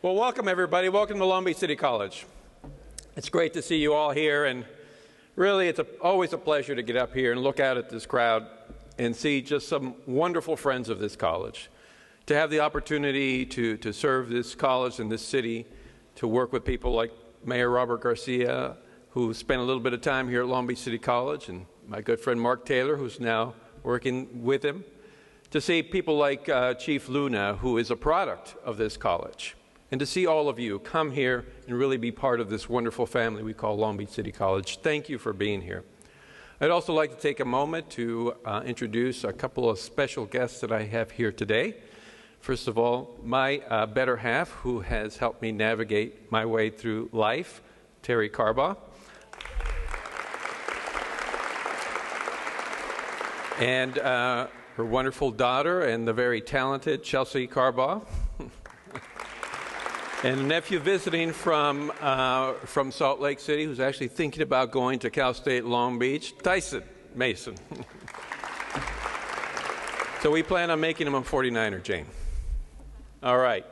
Well, welcome everybody. Welcome to Long Beach City College. It's great to see you all here, and really it's always a pleasure to get up here and look out at this crowd and see just some wonderful friends of this college. To have the opportunity to serve this college and this city, to work with people like Mayor Robert Garcia, who spent a little bit of time here at Long Beach City College, and my good friend Mark Taylor, who's now working with him. To see people like Chief Luna, who is a product of this college. And to see all of you come here and really be part of this wonderful family we call Long Beach City College. Thank you for being here. I'd also like to take a moment to introduce a couple of special guests that I have here today. First of all, my better half, who has helped me navigate my way through life, Terry Carbaugh. And her wonderful daughter and the very talented Chelsea Carbaugh. And a nephew visiting from Salt Lake City, who's actually thinking about going to Cal State Long Beach, Tyson Mason. So we plan on making him a 49er, Jane. All right.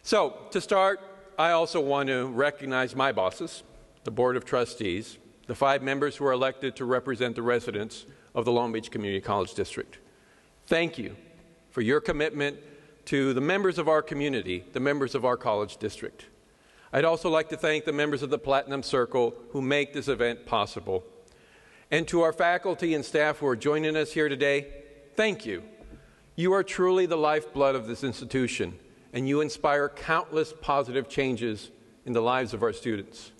So to start, I also want to recognize my bosses, the Board of Trustees, the 5 members who are elected to represent the residents of the Long Beach Community College District. Thank you for your commitment to the members of our community, the members of our college district. I'd also like to thank the members of the Platinum Circle who make this event possible. And to our faculty and staff who are joining us here today, thank you. You are truly the lifeblood of this institution, and you inspire countless positive changes in the lives of our students.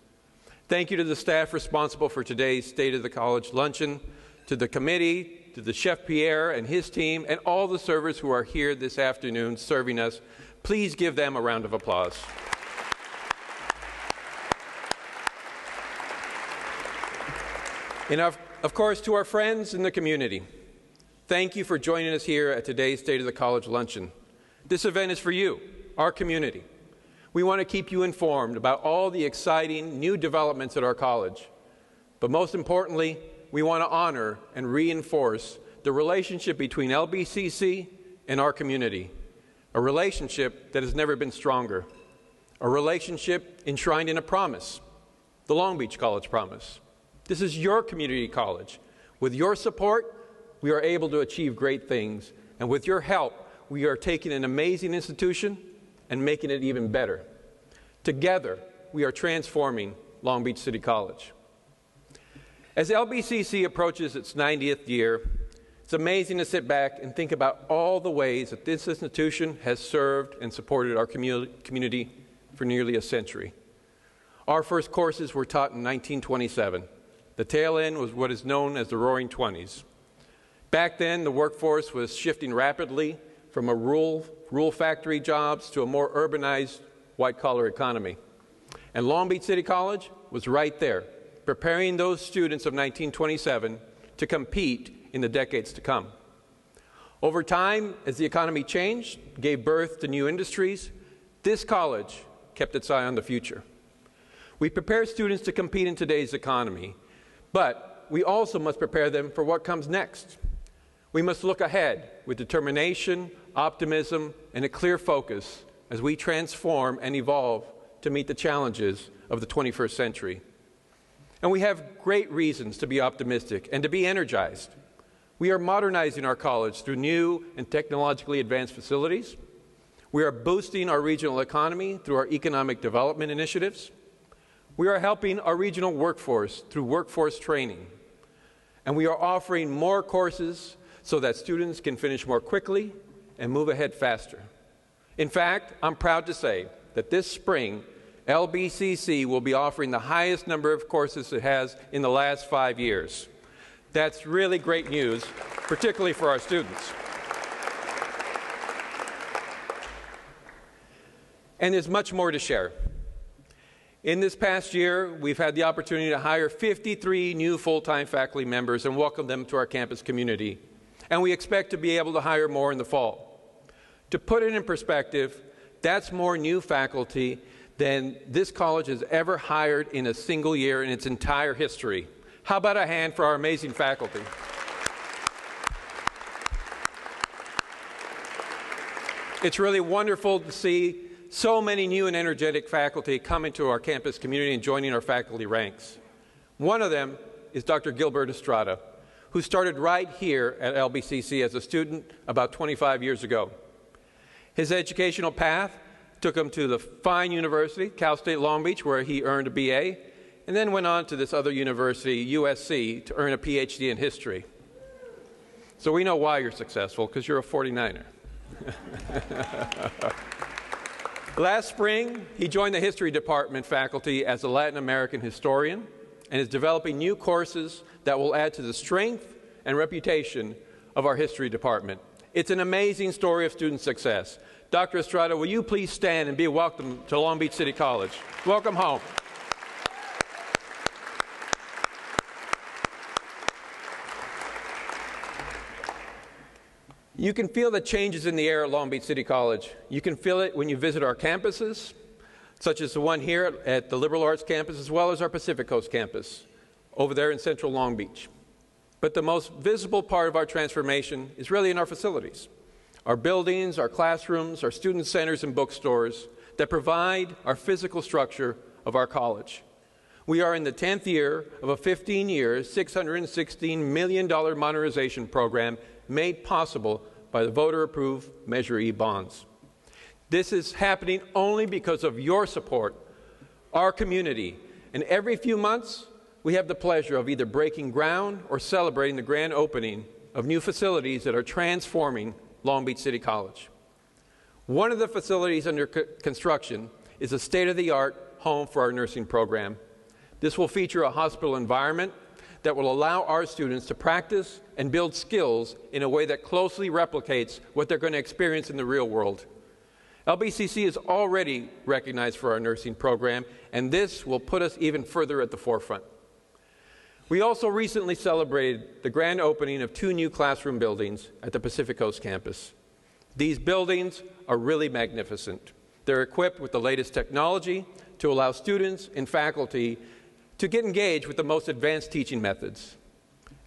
Thank you to the staff responsible for today's State of the College luncheon, to the committee, to the Chef Pierre and his team, and all the servers who are here this afternoon serving us. Please give them a round of applause. And of course, to our friends in the community, thank you for joining us here at today's State of the College luncheon. This event is for you, our community. We want to keep you informed about all the exciting new developments at our college. But most importantly, we want to honor and reinforce the relationship between LBCC and our community, a relationship that has never been stronger, a relationship enshrined in a promise, the Long Beach College Promise. This is your community college. With your support, we are able to achieve great things, and with your help, we are taking an amazing institution and making it even better. Together, we are transforming Long Beach City College. As LBCC approaches its 90th year, it's amazing to sit back and think about all the ways that this institution has served and supported our community for nearly a century. Our first courses were taught in 1927. The tail end was what is known as the Roaring Twenties. Back then, the workforce was shifting rapidly from a rural factory jobs to a more urbanized white-collar economy. And Long Beach City College was right there, preparing those students of 1927 to compete in the decades to come. Over time, as the economy changed, gave birth to new industries, this college kept its eye on the future. We prepare students to compete in today's economy, but we also must prepare them for what comes next. We must look ahead with determination, optimism, and a clear focus as we transform and evolve to meet the challenges of the 21st century. And we have great reasons to be optimistic and to be energized. We are modernizing our college through new and technologically advanced facilities. We are boosting our regional economy through our economic development initiatives. We are helping our regional workforce through workforce training. And we are offering more courses so that students can finish more quickly and move ahead faster. In fact, I'm proud to say that this spring, LBCC will be offering the highest number of courses it has in the last 5 years. That's really great news, particularly for our students. And there's much more to share. In this past year, we've had the opportunity to hire 53 new full-time faculty members and welcome them to our campus community. And we expect to be able to hire more in the fall. To put it in perspective, that's more new faculty than this college has ever hired in a single year in its entire history. How about a hand for our amazing faculty? It's really wonderful to see so many new and energetic faculty coming to our campus community and joining our faculty ranks. One of them is Dr. Gilbert Estrada, who started right here at LBCC as a student about 25 years ago. His educational path took him to the fine university, Cal State Long Beach, where he earned a BA, and then went on to this other university, USC, to earn a PhD in history. So we know why you're successful, because you're a 49er. Last spring, he joined the history department faculty as a Latin American historian and is developing new courses that will add to the strength and reputation of our history department. It's an amazing story of student success. Dr. Estrada, will you please stand and be welcome to Long Beach City College? Welcome home. You can feel the changes in the air at Long Beach City College. You can feel it when you visit our campuses, such as the one here at the Liberal Arts campus, as well as our Pacific Coast campus over there in central Long Beach. But the most visible part of our transformation is really in our facilities, our buildings, our classrooms, our student centers and bookstores that provide our physical structure of our college. We are in the 10th year of a 15-year, $616 million modernization program made possible by the voter-approved Measure E bonds. This is happening only because of your support, our community, and every few months we have the pleasure of either breaking ground or celebrating the grand opening of new facilities that are transforming Long Beach City College. One of the facilities under construction is a state-of-the-art home for our nursing program. This will feature a hospital environment that will allow our students to practice and build skills in a way that closely replicates what they're going to experience in the real world. LBCC is already recognized for our nursing program, and this will put us even further at the forefront. We also recently celebrated the grand opening of 2 new classroom buildings at the Pacific Coast campus. These buildings are really magnificent. They're equipped with the latest technology to allow students and faculty to get engaged with the most advanced teaching methods.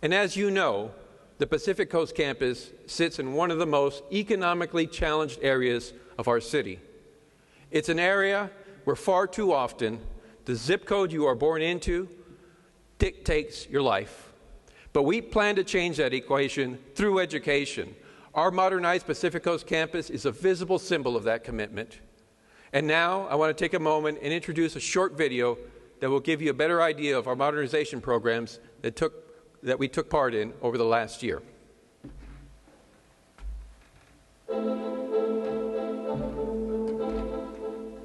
And as you know, the Pacific Coast campus sits in one of the most economically challenged areas of our city. It's an area where far too often the zip code you are born into dictates your life. But we plan to change that equation through education. Our modernized Pacific Coast campus is a visible symbol of that commitment. And now I want to take a moment and introduce a short video that will give you a better idea of our modernization programs that we took part in over the last year.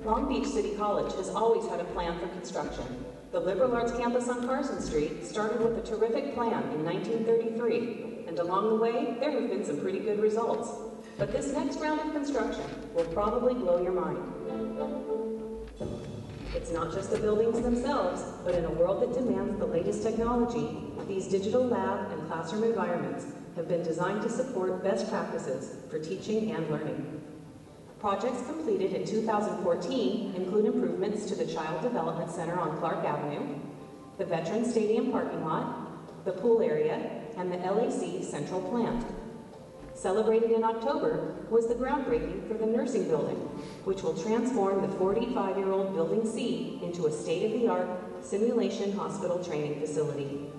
Long Beach City College has always had a plan for construction. The Liberal Arts campus on Carson Street started with a terrific plan in 1933, and along the way, there have been some pretty good results. But this next round of construction will probably blow your mind. It's not just the buildings themselves, but in a world that demands the latest technology, these digital lab and classroom environments have been designed to support best practices for teaching and learning. Projects completed in 2014 include improvements to the Child Development Center on Clark Avenue, the Veterans Stadium parking lot, the pool area, and the LAC Central Plant. Celebrated in October was the groundbreaking for the nursing building, which will transform the 45-year-old Building C into a state-of-the-art simulation hospital training facility.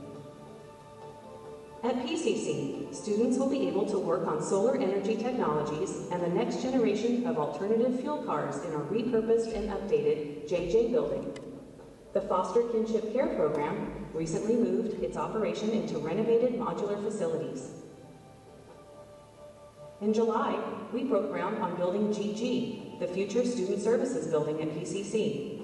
At PCC, students will be able to work on solar energy technologies and the next generation of alternative fuel cars in our repurposed and updated JJ building. The Foster Kinship Care Program recently moved its operation into renovated modular facilities. In July, we broke ground on building GG, the future Student Services building at PCC.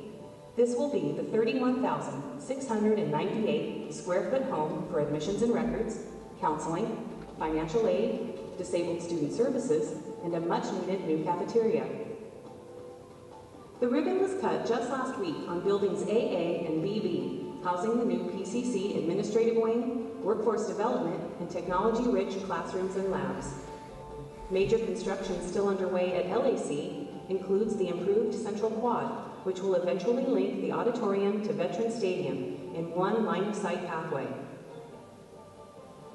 This will be the 31,698 square foot home for admissions and records, counseling, financial aid, disabled student services, and a much needed new cafeteria. The ribbon was cut just last week on buildings AA and BB, housing the new PCC administrative wing, workforce development, and technology-rich classrooms and labs. Major construction still underway at LAC includes the improved Central Quad, which will eventually link the auditorium to Veterans Stadium in one line-of-sight pathway.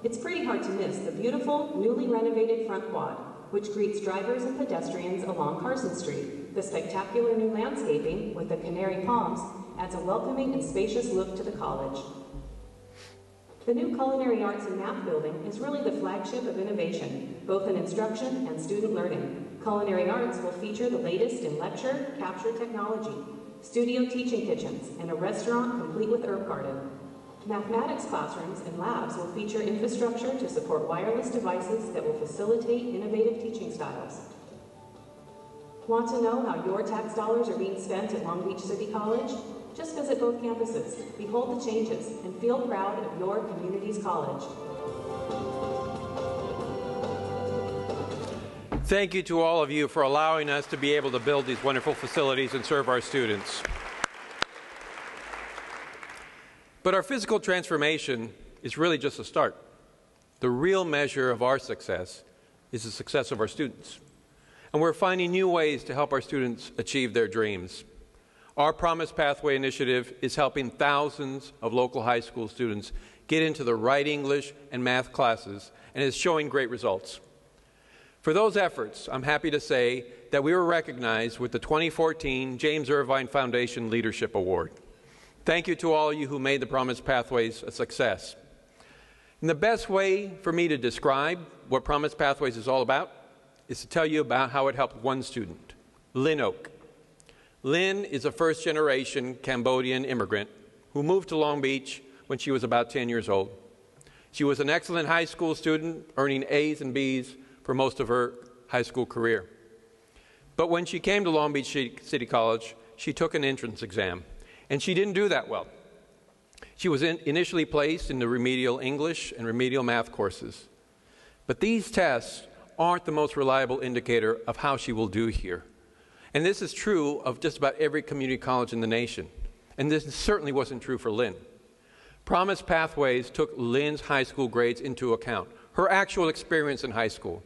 It's pretty hard to miss the beautiful, newly renovated front quad, which greets drivers and pedestrians along Carson Street. The spectacular new landscaping with the canary palms adds a welcoming and spacious look to the college. The new Culinary Arts and Math building is really the flagship of innovation, both in instruction and student learning. Culinary Arts will feature the latest in lecture capture technology, studio teaching kitchens, and a restaurant complete with herb garden. Mathematics classrooms and labs will feature infrastructure to support wireless devices that will facilitate innovative teaching styles. Want to know how your tax dollars are being spent at Long Beach City College? Just visit both campuses, behold the changes, and feel proud of your community's college. Thank you to all of you for allowing us to be able to build these wonderful facilities and serve our students. But our physical transformation is really just a start. The real measure of our success is the success of our students. And we're finding new ways to help our students achieve their dreams. Our Promise Pathway initiative is helping thousands of local high school students get into the right English and math classes and is showing great results. For those efforts, I'm happy to say that we were recognized with the 2014 James Irvine Foundation Leadership Award. Thank you to all of you who made the Promise Pathways a success. And the best way for me to describe what Promise Pathways is all about is to tell you about how it helped one student, Lynn Oak. Lynn is a first-generation Cambodian immigrant who moved to Long Beach when she was about 10 years old. She was an excellent high school student, earning A's and B's for most of her high school career. But when she came to Long Beach City College, she took an entrance exam, and she didn't do that well. She was initially placed in the remedial English and remedial math courses. But these tests aren't the most reliable indicator of how she will do here. And this is true of just about every community college in the nation. And this certainly wasn't true for Lynn. Promise Pathways took Lynn's high school grades into account, her actual experience in high school.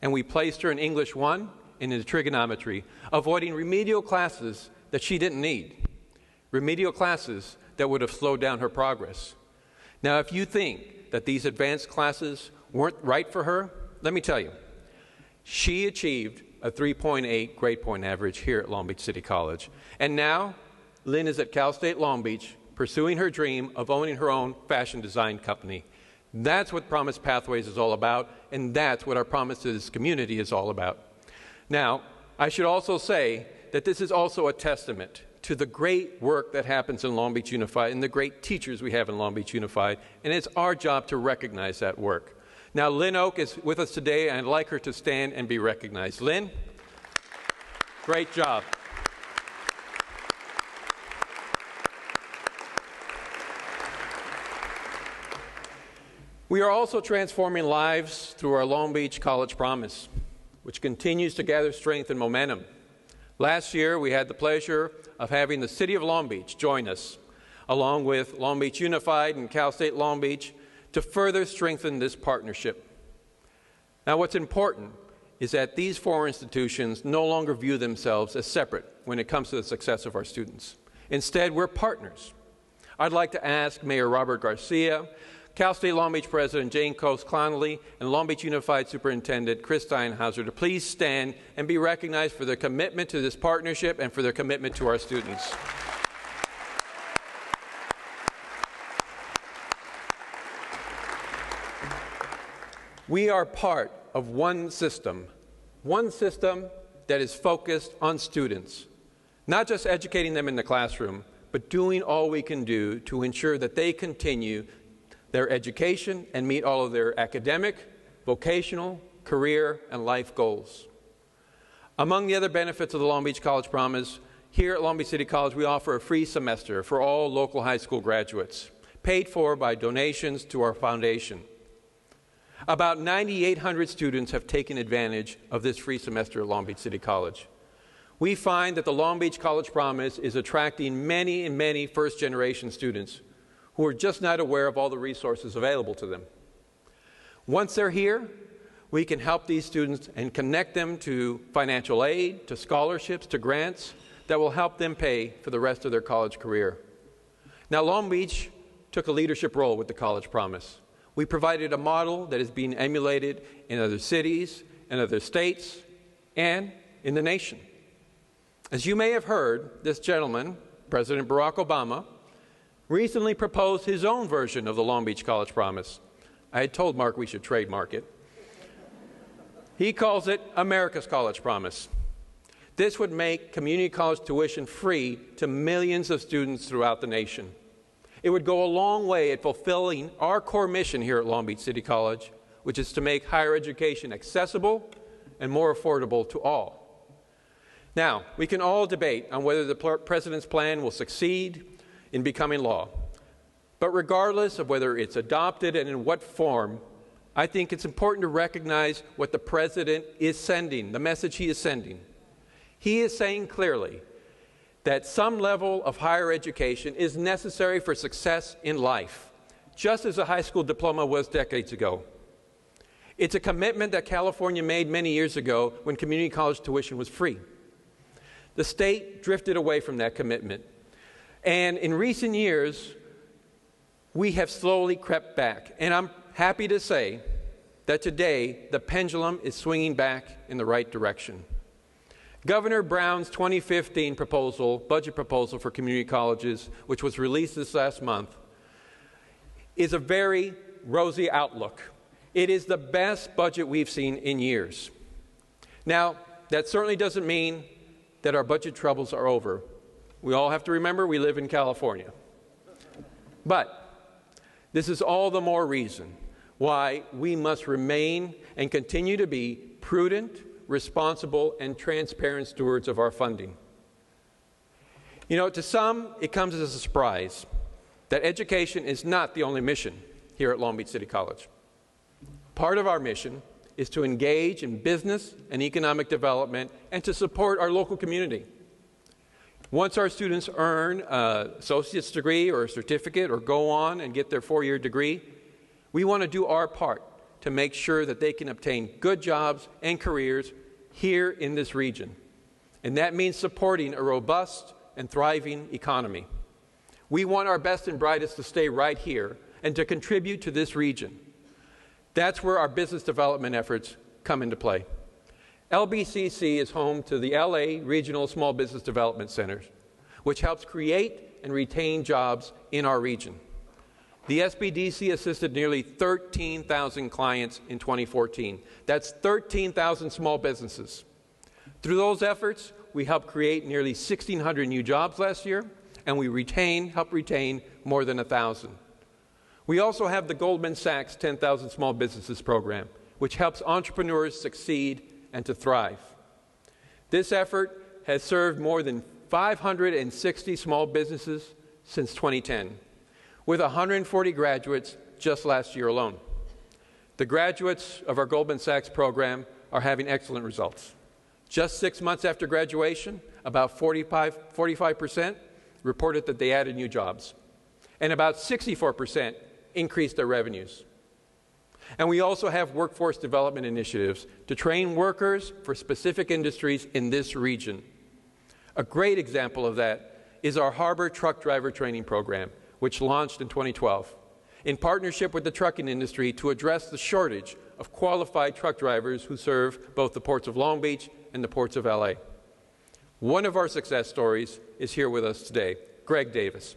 And we placed her in English 1 and in trigonometry, avoiding remedial classes that she didn't need. Remedial classes that would have slowed down her progress. Now, if you think that these advanced classes weren't right for her, let me tell you, she achieved a 3.8 grade point average here at Long Beach City College. And now, Lynn is at Cal State Long Beach pursuing her dream of owning her own fashion design company. That's what Promise Pathways is all about, and that's what our Promise to this community is all about. Now, I should also say that this is also a testament to the great work that happens in Long Beach Unified and the great teachers we have in Long Beach Unified, and it's our job to recognize that work. Now, Lynn Oak is with us today, and I'd like her to stand and be recognized. Lynn, great job. We are also transforming lives through our Long Beach College Promise, which continues to gather strength and momentum. Last year, we had the pleasure of having the City of Long Beach join us, along with Long Beach Unified and Cal State Long Beach, to further strengthen this partnership. Now, what's important is that these four institutions no longer view themselves as separate when it comes to the success of our students. Instead, we're partners. I'd like to ask Mayor Robert Garcia, Cal State Long Beach President Jane Coast Connolly, and Long Beach Unified Superintendent Chris Steinhauser to please stand and be recognized for their commitment to this partnership and for their commitment to our students. We are part of one system that is focused on students, not just educating them in the classroom, but doing all we can do to ensure that they continue their education and meet all of their academic, vocational, career, and life goals. Among the other benefits of the Long Beach College Promise, here at Long Beach City College, we offer a free semester for all local high school graduates, paid for by donations to our foundation. About 9,800 students have taken advantage of this free semester at Long Beach City College. We find that the Long Beach College Promise is attracting many and many first-generation students who are just not aware of all the resources available to them. Once they're here, we can help these students and connect them to financial aid, to scholarships, to grants that will help them pay for the rest of their college career. Now, Long Beach took a leadership role with the College Promise. We provided a model that is being emulated in other cities, in other states, and in the nation. As you may have heard, this gentleman, President Barack Obama, recently proposed his own version of the Long Beach College Promise. I had told Mark we should trademark it. He calls it America's College Promise. This would make community college tuition free to millions of students throughout the nation. It would go a long way at fulfilling our core mission here at Long Beach City College, which is to make higher education accessible and more affordable to all. Now, we can all debate on whether the President's plan will succeed in becoming law. But regardless of whether it's adopted and in what form, I think it's important to recognize what the President is sending, the message he is sending. He is saying clearly that some level of higher education is necessary for success in life, just as a high school diploma was decades ago. It's a commitment that California made many years ago when community college tuition was free. The state drifted away from that commitment. And in recent years, we have slowly crept back. And I'm happy to say that today the pendulum is swinging back in the right direction. Governor Brown's 2015 budget proposal for community colleges, which was released this last month, is a very rosy outlook. It is the best budget we've seen in years. Now, that certainly doesn't mean that our budget troubles are over. We all have to remember we live in California. But this is all the more reason why we must remain and continue to be prudent, responsible, and transparent stewards of our funding. You know, to some, it comes as a surprise that education is not the only mission here at Long Beach City College. Part of our mission is to engage in business and economic development and to support our local community. Once our students earn an associate's degree or a certificate or go on and get their 4-year degree, we want to do our part to make sure that they can obtain good jobs and careers here in this region. And that means supporting a robust and thriving economy. We want our best and brightest to stay right here and to contribute to this region. That's where our business development efforts come into play. LBCC is home to the LA Regional Small Business Development Centers, which helps create and retain jobs in our region. The SBDC assisted nearly 13,000 clients in 2014. That's 13,000 small businesses. Through those efforts, we helped create nearly 1,600 new jobs last year, and we helped retain more than 1,000. We also have the Goldman Sachs 10,000 Small Businesses program, which helps entrepreneurs succeed and to thrive. This effort has served more than 560 small businesses since 2010, with 140 graduates just last year alone. The graduates of our Goldman Sachs program are having excellent results. Just 6 months after graduation, about 45% reported that they added new jobs, and about 64% increased their revenues. And we also have workforce development initiatives to train workers for specific industries in this region. A great example of that is our Harbor Truck Driver Training Program, which launched in 2012, in partnership with the trucking industry to address the shortage of qualified truck drivers who serve both the ports of Long Beach and the ports of LA. One of our success stories is here with us today, Greg Davis.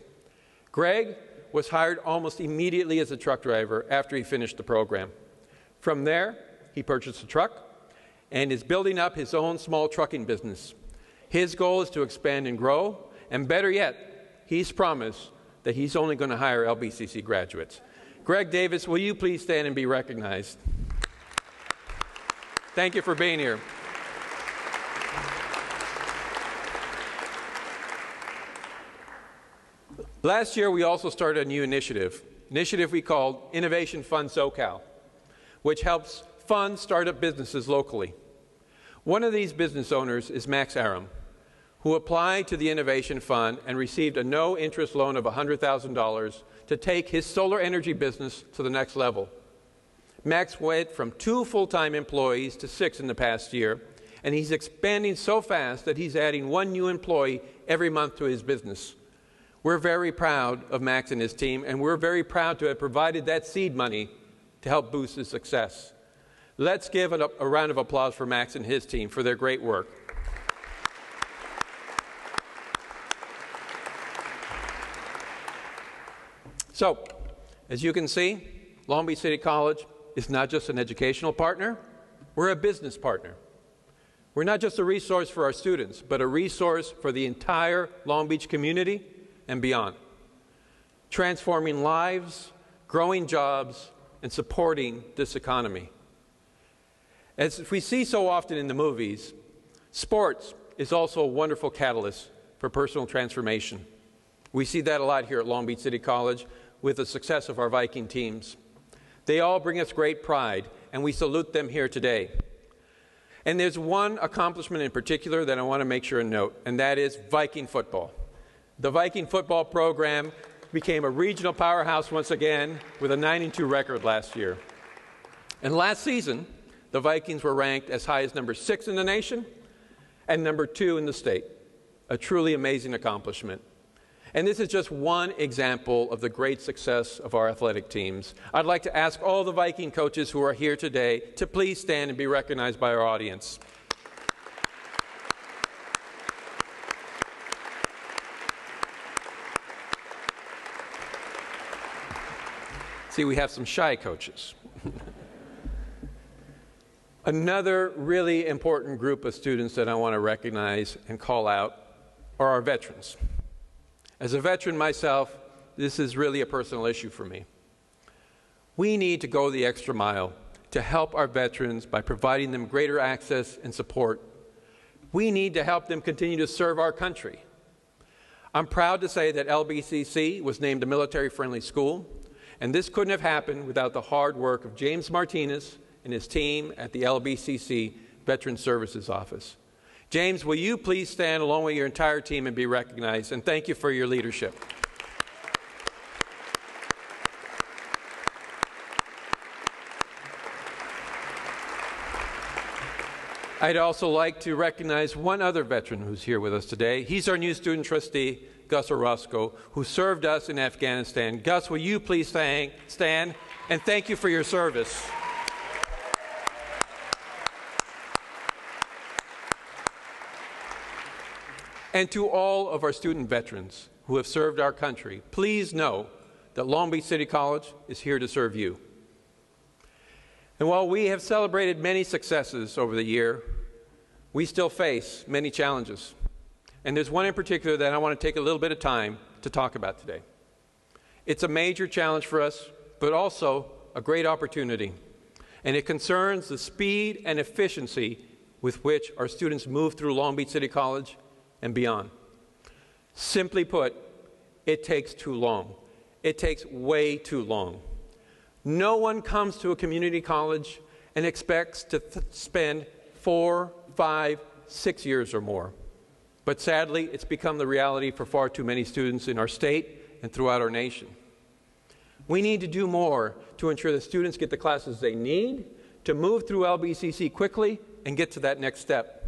Greg was hired almost immediately as a truck driver after he finished the program. From there, he purchased a truck and is building up his own small trucking business. His goal is to expand and grow, and better yet, he's promised that he's only going to hire LBCC graduates. Greg Davis, will you please stand and be recognized? Thank you for being here. Last year, we also started a new initiative we called Innovation Fund SoCal, which helps fund startup businesses locally. One of these business owners is Max Aram, who applied to the Innovation Fund and received a no-interest loan of $100,000 to take his solar energy business to the next level. Max went from 2 full-time employees to 6 in the past year, and he's expanding so fast that he's adding 1 new employee every month to his business. We're very proud of Max and his team, and we're very proud to have provided that seed money to help boost his success. Let's give a round of applause for Max and his team for their great work. So, as you can see, Long Beach City College is not just an educational partner, we're a business partner. We're not just a resource for our students, but a resource for the entire Long Beach community and beyond, transforming lives, growing jobs, and supporting this economy. As we see so often in the movies, sports is also a wonderful catalyst for personal transformation. We see that a lot here at Long Beach City College with the success of our Viking teams. They all bring us great pride, and we salute them here today. And there's one accomplishment in particular that I want to make sure and note, and that is Viking football. The Viking football program became a regional powerhouse once again with a 9-2 record last year. And last season, the Vikings were ranked as high as number 6 in the nation and number 2 in the state. A truly amazing accomplishment. And this is just one example of the great success of our athletic teams. I'd like to ask all the Viking coaches who are here today to please stand and be recognized by our audience. See, we have some shy coaches. Another really important group of students that I want to recognize and call out are our veterans. As a veteran myself, this is really a personal issue for me. We need to go the extra mile to help our veterans by providing them greater access and support. We need to help them continue to serve our country. I'm proud to say that LBCC was named a military-friendly school, and this couldn't have happened without the hard work of James Martinez and his team at the LBCC Veteran Services Office. James, will you please stand along with your entire team and be recognized? And thank you for your leadership. I'd also like to recognize one other veteran who's here with us today. He's our new student trustee, Gus Orozco, who served us in Afghanistan. Gus, will you please stand and thank you for your service. And to all of our student veterans who have served our country, please know that Long Beach City College is here to serve you. And while we have celebrated many successes over the year, we still face many challenges. And there's one in particular that I want to take a little bit of time to talk about today. It's a major challenge for us, but also a great opportunity. And it concerns the speed and efficiency with which our students move through Long Beach City College and beyond. Simply put, it takes too long. It takes way too long. No one comes to a community college and expects to spend 4, 5, 6 years or more. But sadly, it's become the reality for far too many students in our state and throughout our nation. We need to do more to ensure that students get the classes they need to move through LBCC quickly and get to that next step.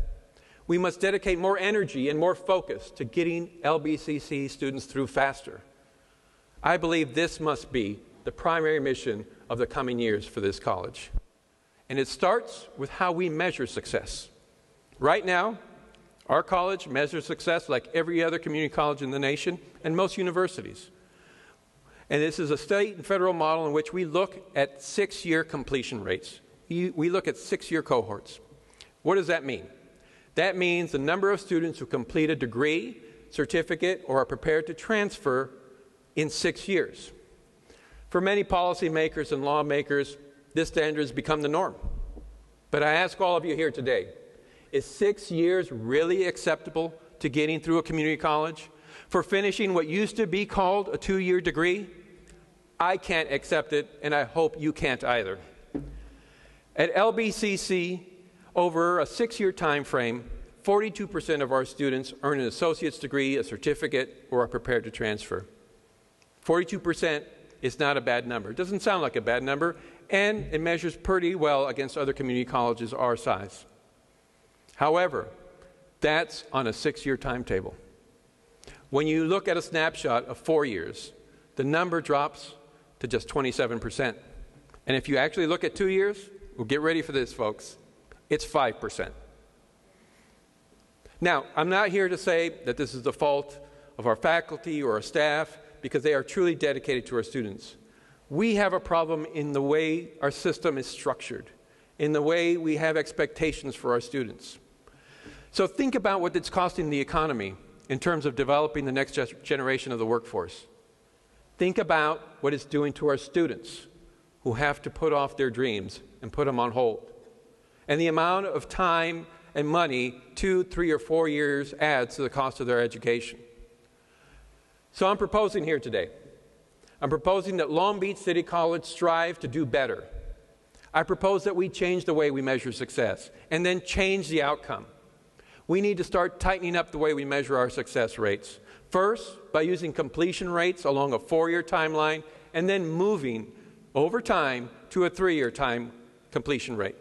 We must dedicate more energy and more focus to getting LBCC students through faster. I believe this must be the primary mission of the coming years for this college. And it starts with how we measure success. Right now, our college measures success like every other community college in the nation and most universities. And this is a state and federal model in which we look at 6-year completion rates. We look at 6-year cohorts. What does that mean? That means the number of students who complete a degree, certificate, or are prepared to transfer in 6 years. For many policymakers and lawmakers, this standard has become the norm. But I ask all of you here today, is 6 years really acceptable to getting through a community college? For finishing what used to be called a 2-year degree? I can't accept it, and I hope you can't either. At LBCC, over a 6-year time frame, 42% of our students earn an associate's degree, a certificate, or are prepared to transfer. 42% is not a bad number. It doesn't sound like a bad number, and it measures pretty well against other community colleges our size. However, that's on a 6-year timetable. When you look at a snapshot of 4 years, the number drops to just 27%. And if you actually look at 2 years, well, get ready for this, folks. It's 5%. Now, I'm not here to say that this is the fault of our faculty or our staff, because they are truly dedicated to our students. We have a problem in the way our system is structured, in the way we have expectations for our students. So think about what it's costing the economy in terms of developing the next generation of the workforce. Think about what it's doing to our students who have to put off their dreams and put them on hold. And the amount of time and money 2, 3, or 4 years adds to the cost of their education. So I'm proposing here today. I'm proposing that Long Beach City College strive to do better. I propose that we change the way we measure success and then change the outcome. We need to start tightening up the way we measure our success rates. First, by using completion rates along a 4-year timeline, and then moving over time to a 3-year time completion rate.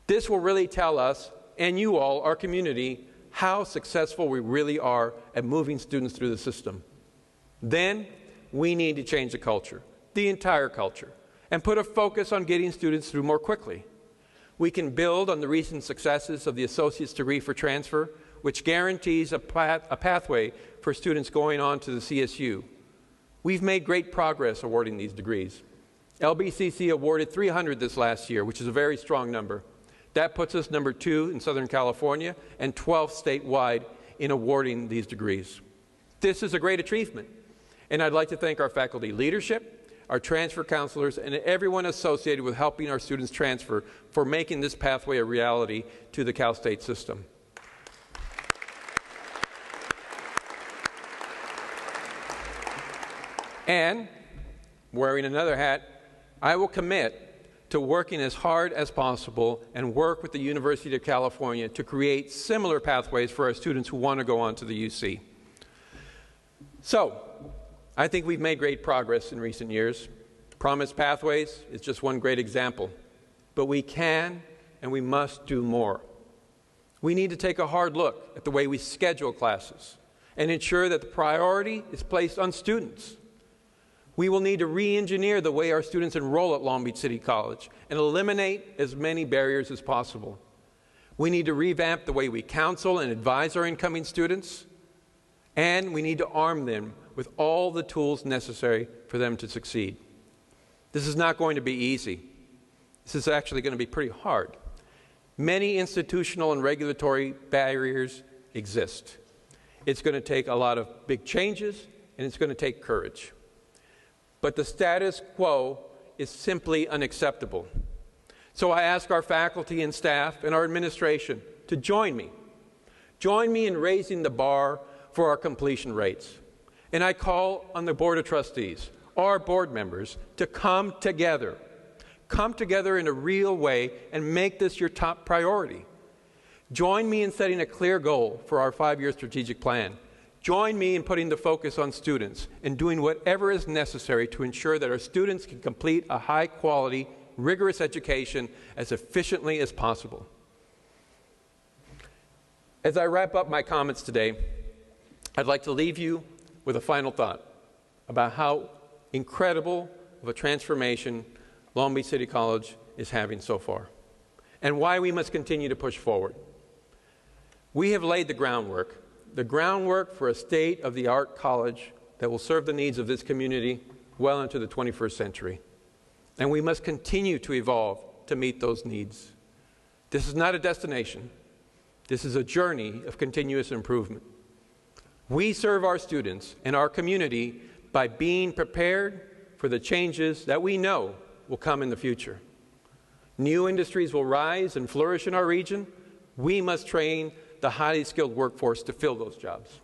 This will really tell us, and you all, our community, how successful we really are at moving students through the system. Then, we need to change the culture, the entire culture, and put a focus on getting students through more quickly. We can build on the recent successes of the Associate's Degree for Transfer, which guarantees a pathway for students going on to the CSU. We've made great progress awarding these degrees. LBCC awarded 300 this last year, which is a very strong number. That puts us number 2 in Southern California and 12th statewide in awarding these degrees. This is a great achievement, and I'd like to thank our faculty leadership, our transfer counselors, and everyone associated with helping our students transfer for making this pathway a reality to the Cal State system. And, wearing another hat, I will commit to working as hard as possible and work with the University of California to create similar pathways for our students who want to go on to the UC. So, I think we've made great progress in recent years. Promise Pathways is just one great example. But we can and we must do more. We need to take a hard look at the way we schedule classes and ensure that the priority is placed on students. We will need to re-engineer the way our students enroll at Long Beach City College and eliminate as many barriers as possible. We need to revamp the way we counsel and advise our incoming students, and we need to arm them with all the tools necessary for them to succeed. This is not going to be easy. This is actually going to be pretty hard. Many institutional and regulatory barriers exist. It's going to take a lot of big changes, and it's going to take courage. But the status quo is simply unacceptable. So I ask our faculty and staff and our administration to join me. Join me in raising the bar for our completion rates. And I call on the Board of Trustees, our board members, to come together. Come together in a real way and make this your top priority. Join me in setting a clear goal for our 5-year strategic plan. Join me in putting the focus on students and doing whatever is necessary to ensure that our students can complete a high-quality, rigorous education as efficiently as possible. As I wrap up my comments today, I'd like to leave you with a final thought about how incredible of a transformation Long Beach City College is having so far, and why we must continue to push forward. We have laid the groundwork for a state-of-the-art college that will serve the needs of this community well into the 21st century. And we must continue to evolve to meet those needs. This is not a destination. This is a journey of continuous improvement. We serve our students and our community by being prepared for the changes that we know will come in the future. New industries will rise and flourish in our region. We must train the highly skilled workforce to fill those jobs.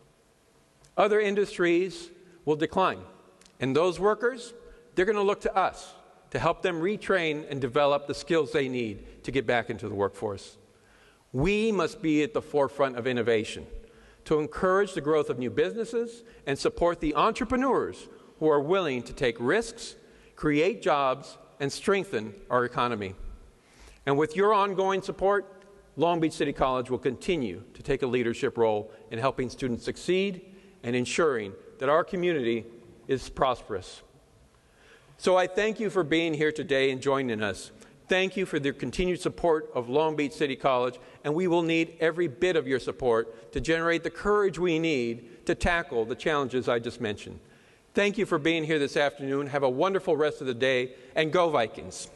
Other industries will decline, and those workers, they're going to look to us to help them retrain and develop the skills they need to get back into the workforce. We must be at the forefront of innovation to encourage the growth of new businesses and support the entrepreneurs who are willing to take risks, create jobs, and strengthen our economy. And with your ongoing support, Long Beach City College will continue to take a leadership role in helping students succeed and ensuring that our community is prosperous. So I thank you for being here today and joining us. Thank you for the continued support of Long Beach City College, and we will need every bit of your support to generate the courage we need to tackle the challenges I just mentioned. Thank you for being here this afternoon. Have a wonderful rest of the day, and go Vikings.